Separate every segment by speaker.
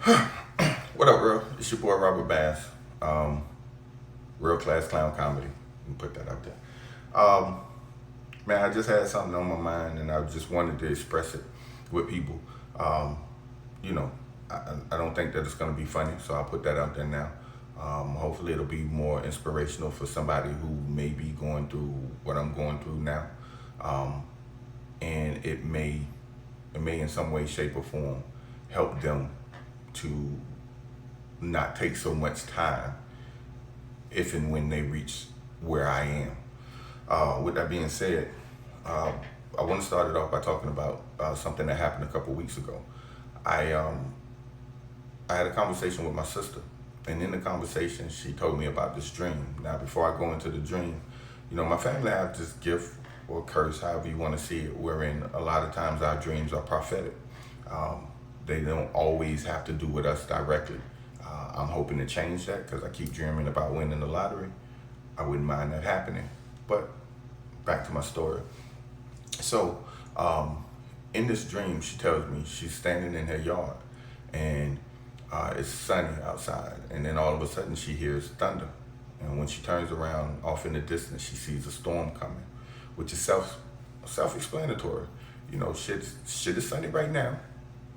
Speaker 1: What up, bro? It's your boy Robert Bass. Real Class Clown Comedy. Let me put that out there. Man, I just had something on my mind and I just wanted to express it with people. Um, you know, I don't think that it's going to be funny, so I'll put that out there now. Hopefully, it'll be more inspirational for somebody who may be going through what I'm going through now. Um, and it may in some way, shape, or form help them to not take so much time if and when they reach where I am. With that being said, uh, I want to start it off by talking about something that happened a couple weeks ago. I I had a conversation with my sister, and in the conversation, she told me about this dream. Now, before I go into the dream, my family have this gift or curse, however you want to see it, wherein a lot of times our dreams are prophetic. Um, they don't always have to do with us directly. I'm hoping to change that because I keep dreaming about winning the lottery. I wouldn't mind that happening. But back to my story. So, in this dream, she tells me she's standing in her yard and it's sunny outside. And then all of a sudden, she hears thunder. And when she turns around off in the distance, she sees a storm coming, which is self-explanatory. Shit is sunny right now,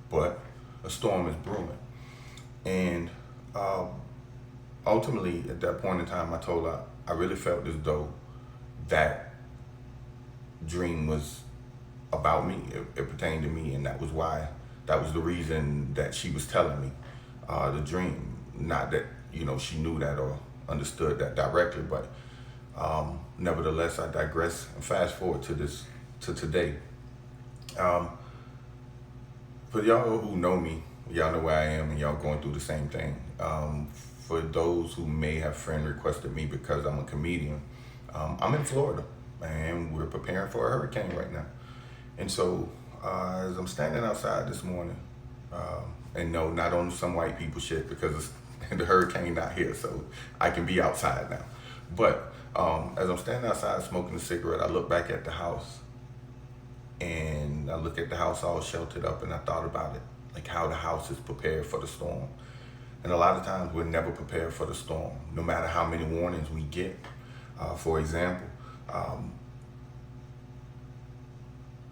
Speaker 1: but a storm is brewing. And uh, ultimately, at that point in time, I told her I really felt as though that dream was about me. It pertained to me, and that was the reason that she was telling me the dream. Not that she knew that or understood that directly, but nevertheless, I digress and fast forward to today. Um, for y'all who know me, y'all know where I am, and y'all going through the same thing. For those who may have friend requested me because I'm a comedian, I'm in Florida, and we're preparing for a hurricane right now. And so, as I'm standing outside this morning, and no, not on some white people shit because the hurricane not here, so I can be outside now. But as I'm standing outside smoking a cigarette, I look back at the house, and I look at the house all sheltered up, and I thought about it, like how the house is prepared for the storm. And a lot of times we're never prepared for the storm, no matter how many warnings we get. For example,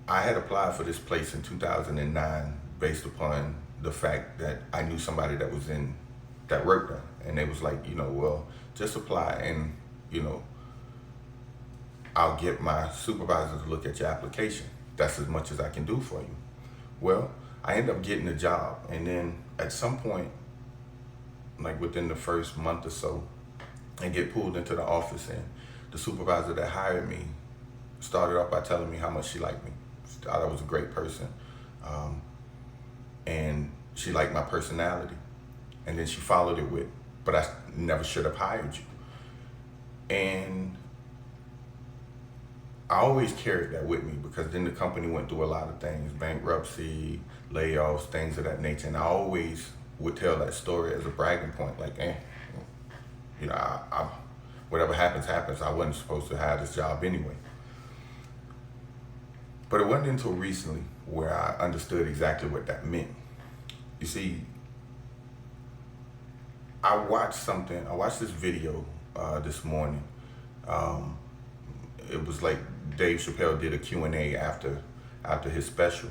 Speaker 1: I had applied for this place in 2009 based upon the fact that I knew somebody that worked there. And they was like, well, just apply and, I'll get my supervisor to look at your application. That's as much as I can do for you. Well, I ended up getting the job. And then at some point, like within the first month or so, I get pulled into the office, and the supervisor that hired me started off by telling me how much she liked me. She thought I was a great person. And she liked my personality. And then she followed it with, but I never should have hired you. And I always carried that with me because then the company went through a lot of things, bankruptcy, layoffs, things of that nature. And I always would tell that story as a bragging point, like, I whatever happens, happens. I wasn't supposed to have this job anyway. But it wasn't until recently where I understood exactly what that meant. You see, I watched this video this morning. It was like Dave Chappelle did a Q&A after his special.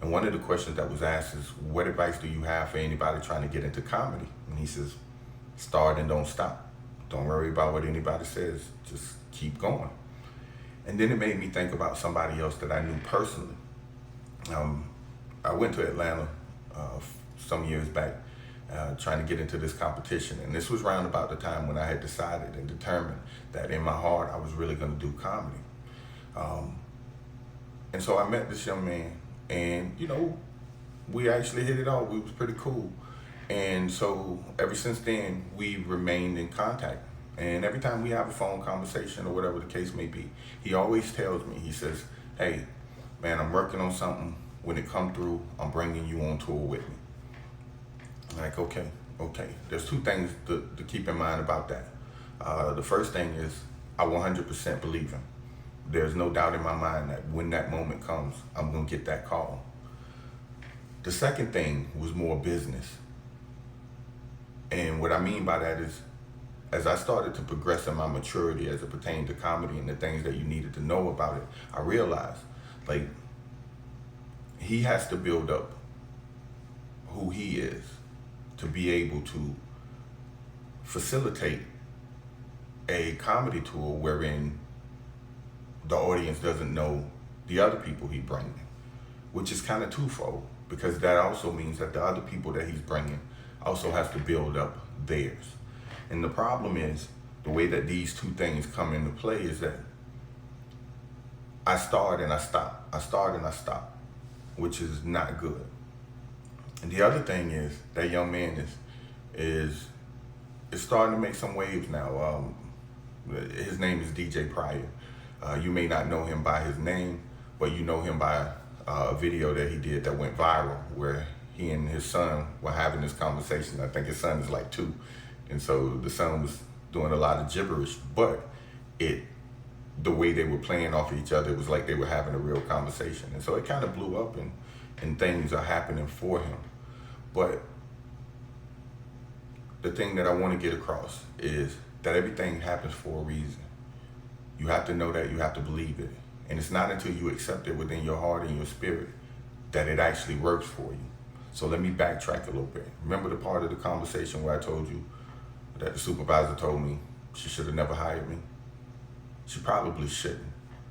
Speaker 1: And one of the questions that was asked is, what advice do you have for anybody trying to get into comedy? And he says, start and don't stop. Don't worry about what anybody says. Just keep going. And then it made me think about somebody else that I knew personally. I went to Atlanta some years back trying to get into this competition. And this was around about the time when I had decided and determined that in my heart I was really going to do comedy. And so I met this young man, and we actually hit it off. We was pretty cool. And so ever since then, we remained in contact. And every time we have a phone conversation or whatever the case may be, he always tells me, he says, hey, man, I'm working on something. When it come through, I'm bringing you on tour with me. I'm like, okay. There's two things to keep in mind about that. The first thing is I 100% believe him. There's no doubt in my mind that when that moment comes, I'm going to get that call. The second thing was more business. And what I mean by that is, as I started to progress in my maturity as it pertained to comedy and the things that you needed to know about it, I realized, like, he has to build up who he is to be able to facilitate a comedy tour wherein the audience doesn't know the other people he bringing, which is kind of twofold, because that also means that the other people that he's bringing also has to build up theirs. And the problem is, the way that these two things come into play is that I start and I stop. I start and I stop, which is not good. And the other thing is, that young man is starting to make some waves now. His name is DJ Pryor. You may not know him by his name, but you know him by a video that he did that went viral, where he and his son were having this conversation. I think his son is like 2. And so the son was doing a lot of gibberish, but the way they were playing off each other, it was like they were having a real conversation. And so it kind of blew up, and things are happening for him. But the thing that I want to get across is that everything happens for a reason. You have to know that, you have to believe it. And it's not until you accept it within your heart and your spirit that it actually works for you. So let me backtrack a little bit. Remember the part of the conversation where I told you that the supervisor told me she should have never hired me? She probably shouldn't.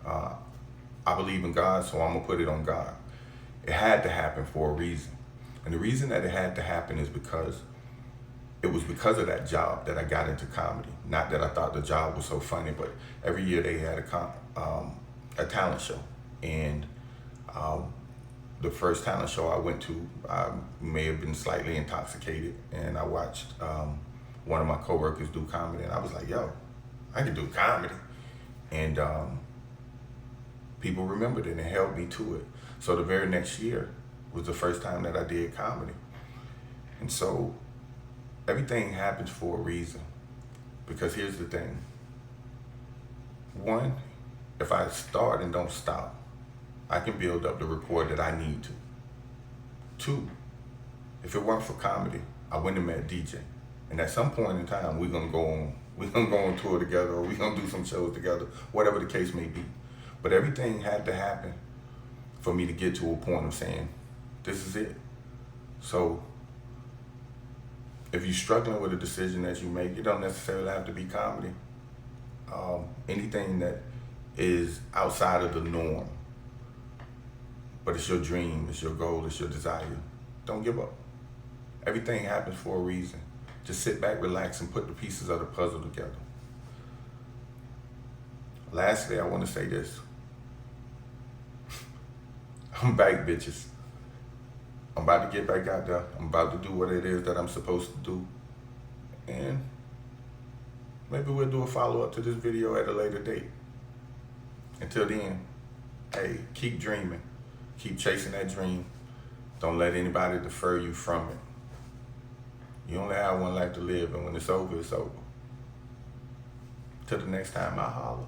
Speaker 1: I believe in God, so I'm gonna put it on God. It had to happen for a reason. And the reason that it had to happen is because it was because of that job that I got into comedy. Not that I thought the job was so funny, but every year they had a talent show. And the first talent show I went to, I may have been slightly intoxicated, and I watched one of my coworkers do comedy, and I was like, yo, I can do comedy. And people remembered it and held me to it. So the very next year was the first time that I did comedy. And so everything happens for a reason. Because here's the thing. 1, if I start and don't stop, I can build up the rapport that I need to. 2, if it weren't for comedy, I wouldn't have met DJ. And at some point in time, we're gonna go on tour together, or we're gonna do some shows together, whatever the case may be. But everything had to happen for me to get to a point of saying, this is it. So if you're struggling with a decision that you make, it don't necessarily have to be comedy. Anything that is outside of the norm, but it's your dream, it's your goal, it's your desire, don't give up. Everything happens for a reason. Just sit back, relax, and put the pieces of the puzzle together. Lastly, I want to say this. I'm back, bitches. I'm about to get back out there. I'm about to do what it is that I'm supposed to do. And maybe we'll do a follow-up to this video at a later date. Until then, hey, keep dreaming. Keep chasing that dream. Don't let anybody defer you from it. You only have one life to live, and when it's over, it's over. Till the next time I holler.